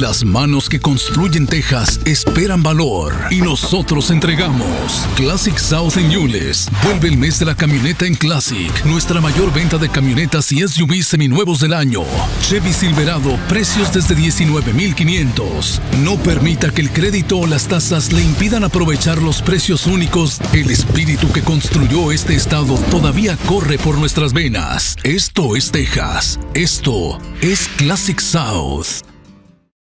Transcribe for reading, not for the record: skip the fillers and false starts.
Las manos que construyen Texas esperan valor y nosotros entregamos. Classic South en Yules. Vuelve el mes de la camioneta en Classic. Nuestra mayor venta de camionetas y SUVs seminuevos del año. Chevy Silverado, precios desde $19,500. No permita que el crédito o las tasas le impidan aprovechar los precios únicos. El espíritu que construyó este estado todavía corre por nuestras venas. Esto es Texas. Esto es Classic South.